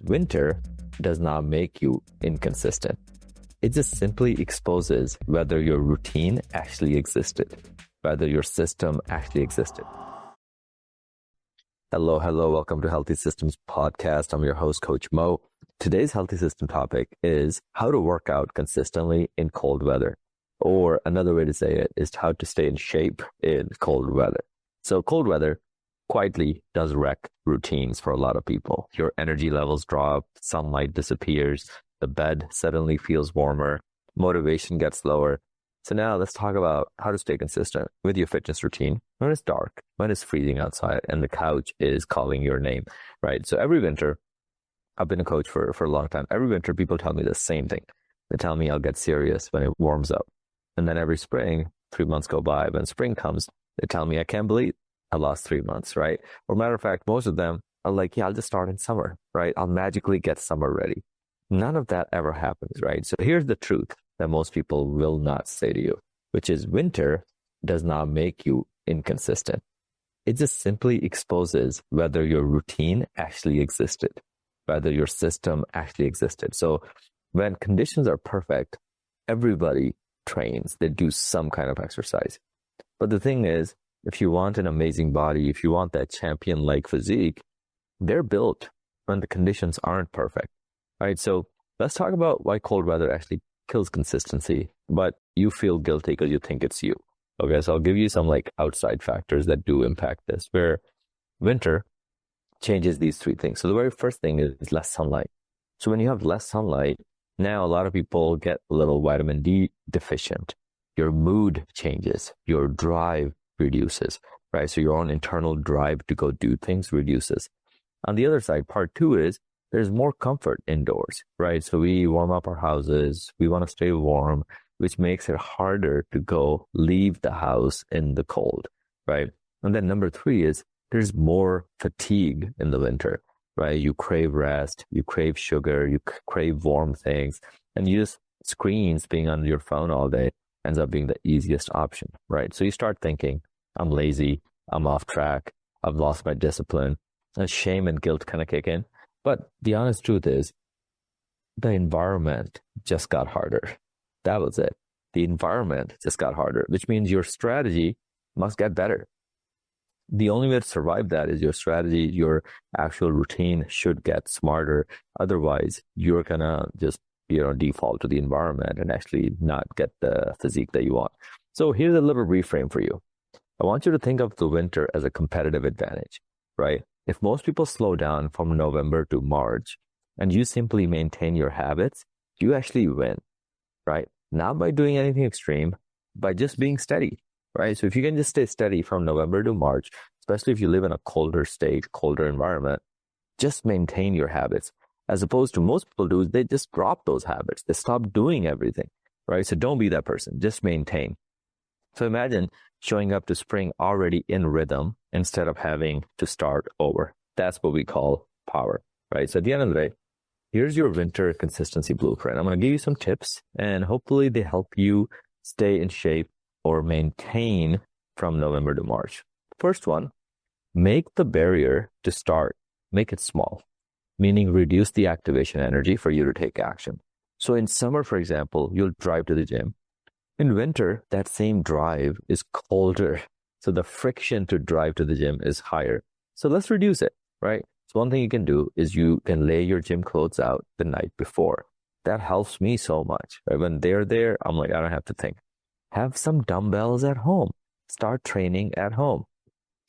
Winter does not make you inconsistent. It just simply exposes whether your routine actually existed, whether your system actually existed. Hello, welcome to Healthy Systems Podcast. I'm your host, Coach Mo. Today's Healthy System topic is how to work out consistently in cold weather. Or another way to say it is how to stay in shape in cold weather. So cold weather quietly does wreck routines for a lot of people. Your energy levels drop, sunlight disappears, the bed suddenly feels warmer, motivation gets lower. So now let's talk about how to stay consistent with your fitness routine when it's dark, when it's freezing outside, and the couch is calling your name, right? So every winter, I've been a coach for a long time. Every winter, people tell me the same thing. They tell me I'll get serious when it warms up. And then every spring, 3 months go by. When spring comes, they tell me I can't believe I lost 3 months, right? Or matter of fact, most of them are like, yeah, I'll just start in summer, right? I'll magically get summer ready. None of that ever happens, right? So here's the truth that most people will not say to you, which is winter does not make you inconsistent. It just simply exposes whether your routine actually existed, whether your system actually existed. So when conditions are perfect, everybody trains, they do some kind of exercise. But the thing is, if you want an amazing body, if you want that champion-like physique, they're built when the conditions aren't perfect, right? So let's talk about why cold weather actually kills consistency, but you feel guilty because you think it's you. Okay, so I'll give you some like outside factors that do impact this, where winter changes these three things. So the very first thing is less sunlight. So when you have less sunlight, now a lot of people get a little vitamin D deficient. Your mood changes, your drive reduces, right? So your own internal drive to go do things reduces. On the other side, part two is there's more comfort indoors, right? So we warm up our houses, we want to stay warm, which makes it harder to go leave the house in the cold, right? And then number three is there's more fatigue in the winter, right? You crave rest, you crave sugar, you crave warm things, and you just screens being on your phone all day ends up being the easiest option, right? So you start thinking, I'm lazy, I'm off track, I've lost my discipline, and shame and guilt kind of kick in. But the honest truth is, the environment just got harder. That was it. The environment just got harder, which means your strategy must get better. The only way to survive that is your strategy, your actual routine should get smarter. Otherwise, you're gonna just, default to the environment and actually not get the physique that you want. So here's a little reframe for you. I want you to think of the winter as a competitive advantage, right? If most people slow down from November to March and you simply maintain your habits, you actually win, right? Not by doing anything extreme, by just being steady, right? So if you can just stay steady from November to March, especially if you live in a colder state, colder environment, just maintain your habits. As opposed to most people do, they just drop those habits. They stop doing everything, right? So don't be that person. Just maintain. So imagine showing up to spring already in rhythm instead of having to start over. That's what we call power, right? So at the end of the day, here's your winter consistency blueprint. I'm going to give you some tips and hopefully they help you stay in shape or maintain from November to March. First one, make the barrier to start, make it small, meaning reduce the activation energy for you to take action. So in summer, for example, you'll drive to the gym. In winter, that same drive is colder. So the friction to drive to the gym is higher. So let's reduce it, right? So one thing you can do is you can lay your gym clothes out the night before. That helps me so much, right? When they're there, I'm like, I don't have to think. Have some dumbbells at home. Start training at home.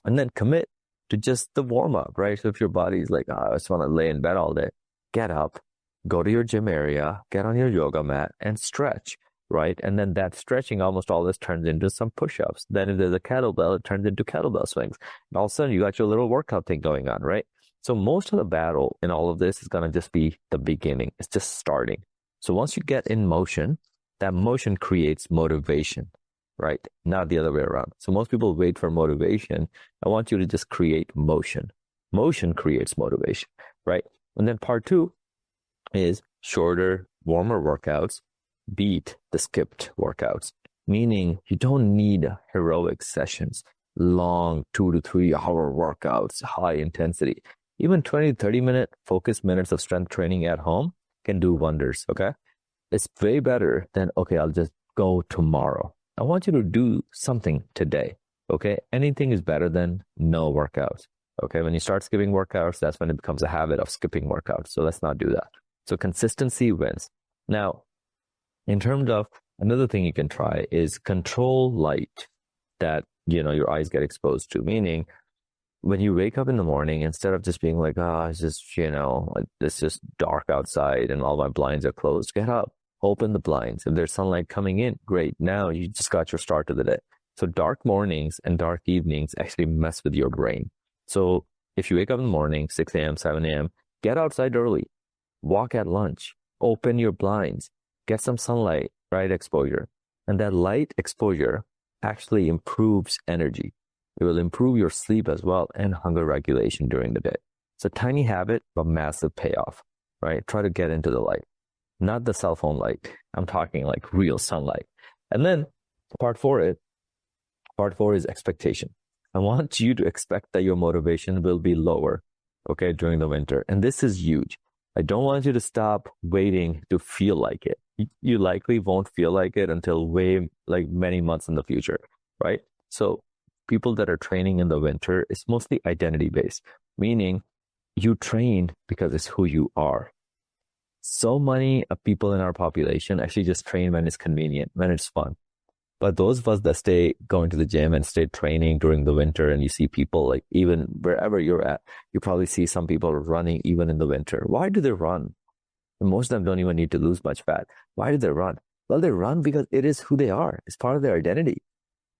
And then commit to just the warm up, right? So if your body's like, I just want to lay in bed all day, get up, go to your gym area, get on your yoga mat and stretch, right? And then that stretching almost always turns into some push-ups. Then if there's a kettlebell, it turns into kettlebell swings. And all of a sudden you got your little workout thing going on, right? So most of the battle in all of this is going to just be the beginning. It's just starting. So once you get in motion, that motion creates motivation, right? Not the other way around. So most people wait for motivation. I want you to just create motion. Motion creates motivation, right? And then part two is shorter, warmer workouts beat the skipped workouts, meaning you don't need heroic sessions, long 2 to 3 hour workouts, high intensity. Even 20, 30-minute focused minutes of strength training at home can do wonders. Okay. It's way better than, okay, I'll just go tomorrow. I want you to do something today. Okay. Anything is better than no workouts. Okay. When you start skipping workouts, that's when it becomes a habit of skipping workouts. So let's not do that. So consistency wins. Now, in terms of another thing you can try is control light that, your eyes get exposed to, meaning when you wake up in the morning, instead of just being like, it's just, it's just dark outside and all my blinds are closed, get up, open the blinds. If there's sunlight coming in, great. Now you just got your start of the day. So dark mornings and dark evenings actually mess with your brain. So if you wake up in the morning, 6 a.m., 7 a.m., get outside early, walk at lunch, open your blinds, get some sunlight, right exposure. And that light exposure actually improves energy. It will improve your sleep as well and hunger regulation during the day. It's a tiny habit, but massive payoff, right? Try to get into the light, not the cell phone light. I'm talking like real sunlight. And then part four is expectation. I want you to expect that your motivation will be lower, okay, during the winter. And this is huge. I don't want you to stop waiting to feel like it. You likely won't feel like it until many months in the future, right? So people that are training in the winter, it's mostly identity based, meaning you train because it's who you are. So many people in our population actually just train when it's convenient, when it's fun. But those of us that stay going to the gym and stay training during the winter, and you see people like even wherever you're at, you probably see some people running even in the winter. Why do they run? And most of them don't even need to lose much fat. Why do they run? Well, they run because it is who they are. It's part of their identity.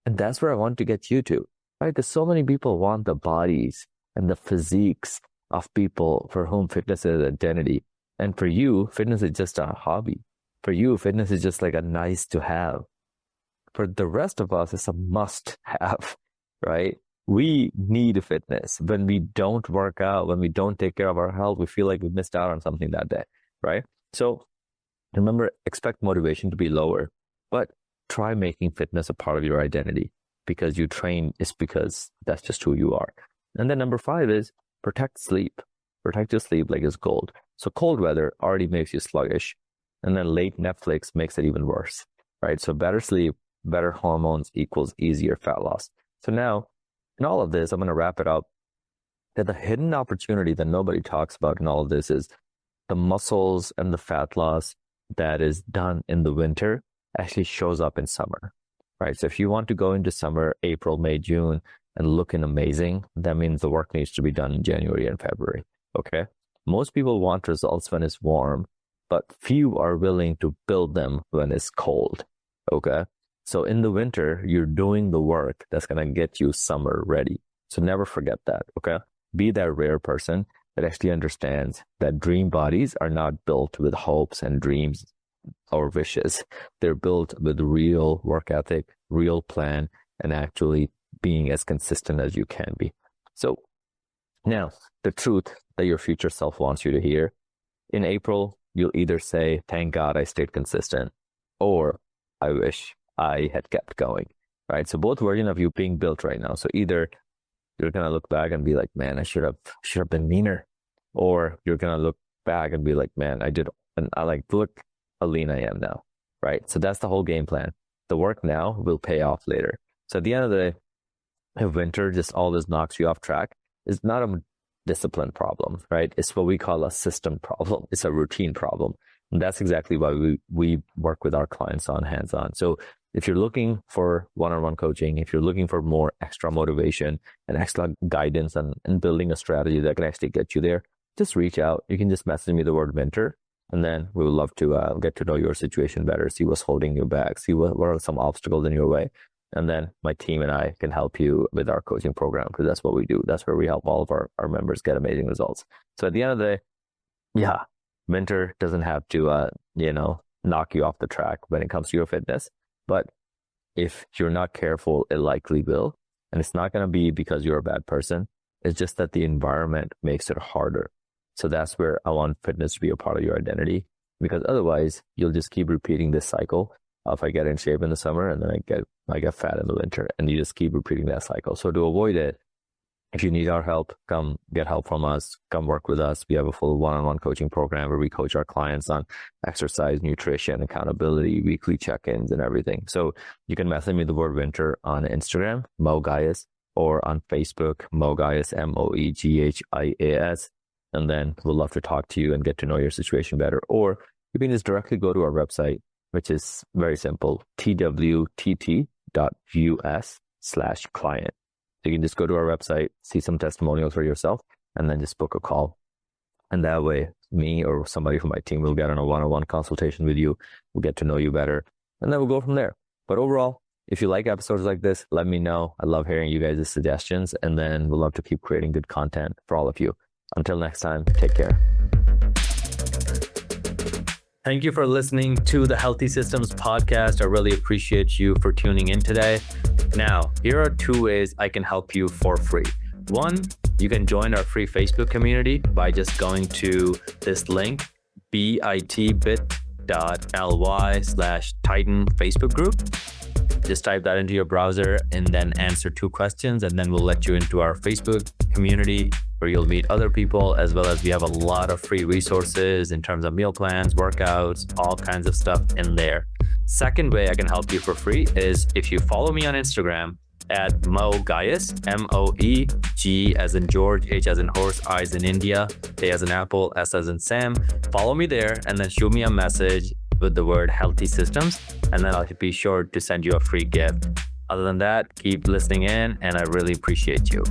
And that's where I want to get you to, right? Because so many people want the bodies and the physiques of people for whom fitness is identity. And for you, fitness is just a hobby. For you, fitness is just like a nice to have. For the rest of us, it's a must have, right? We need fitness. When we don't work out, when we don't take care of our health, we feel like we missed out on something that day, right? So remember, expect motivation to be lower, but try making fitness a part of your identity. Because you train is because that's just who you are. And then number 5 is protect sleep. Protect your sleep like it's gold. So cold weather already makes you sluggish. And then late Netflix makes it even worse, right? So better sleep, better hormones equals easier fat loss. So now in all of this, I'm going to wrap it up that the hidden opportunity that nobody talks about in all of this is the muscles and the fat loss that is done in the winter actually shows up in summer, right? So if you want to go into summer, April, May, June, and looking amazing, that means the work needs to be done in January and February, okay? Most people want results when it's warm, but few are willing to build them when it's cold, okay? So in the winter, you're doing the work that's going to get you summer ready. So never forget that, okay? Be that rare person that actually understands that dream bodies are not built with hopes and dreams or wishes. They're built with real work ethic, real plan, and actually being as consistent as you can be. So now the truth that your future self wants you to hear. In April, you'll either say, thank God I stayed consistent, or I wish I had kept going, right? So both versions of you being built right now. So either you're going to look back and be like, man, I should have been meaner. Or you're going to look back and be like, man, look how lean I am now, right? So that's the whole game plan. The work now will pay off later. So at the end of the day, if winter just always knocks you off track, it's not a discipline problem, right? It's what we call a system problem. It's a routine problem. And that's exactly why we work with our clients on hands-on. So if you're looking for one-on-one coaching, if you're looking for more extra motivation and extra guidance and building a strategy that can actually get you there, just reach out. You can just message me the word winter, and then we would love to get to know your situation better, see what's holding you back, see what are some obstacles in your way. And then my team and I can help you with our coaching program, because that's what we do. That's where we help all of our members get amazing results. So at the end of the day, yeah, winter doesn't have to, knock you off the track when it comes to your fitness. But if you're not careful, it likely will. And it's not going to be because you're a bad person. It's just that the environment makes it harder. So that's where I want fitness to be a part of your identity, because otherwise you'll just keep repeating this cycle of I get in shape in the summer and then I get fat in the winter, and you just keep repeating that cycle. So to avoid it, If you need our help, come get help from us. Come work with us. We have a full one-on-one coaching program where we coach our clients on exercise, nutrition, accountability, weekly check-ins, and everything. So you can message me the word winter on Instagram, Mo Gaius, or on Facebook, Mo Gaius, Moeghis. And then we'll love to talk to you and get to know your situation better. Or you can just directly go to our website, which is very simple, twtt.us/client. So you can just go to our website, see some testimonials for yourself, and then just book a call. And that way, me or somebody from my team will get on a one-on-one consultation with you. We'll get to know you better, and then we'll go from there. But overall, if you like episodes like this, let me know. I love hearing you guys' suggestions, and then we'll love to keep creating good content for all of you. Until next time, take care. Thank you for listening to the Healthy Systems podcast. I really appreciate you for tuning in today. Now, here are 2 ways I can help you for free. One, you can join our free Facebook community by just going to this link, bit.ly/Titan Facebook group. Just type that into your browser and then answer 2 questions, and then we'll let you into our Facebook community where you'll meet other people, as well as we have a lot of free resources in terms of meal plans, workouts, all kinds of stuff in there. Second way I can help you for free is if you follow me on Instagram at Mo Gaius, MOEG as in George, H as in horse, I as in India, A as in apple, S as in Sam. Follow me there and then shoot me a message with the word Healthy Systems, and then I'll be sure to send you a free gift. Other than that, keep listening in, and I really appreciate you.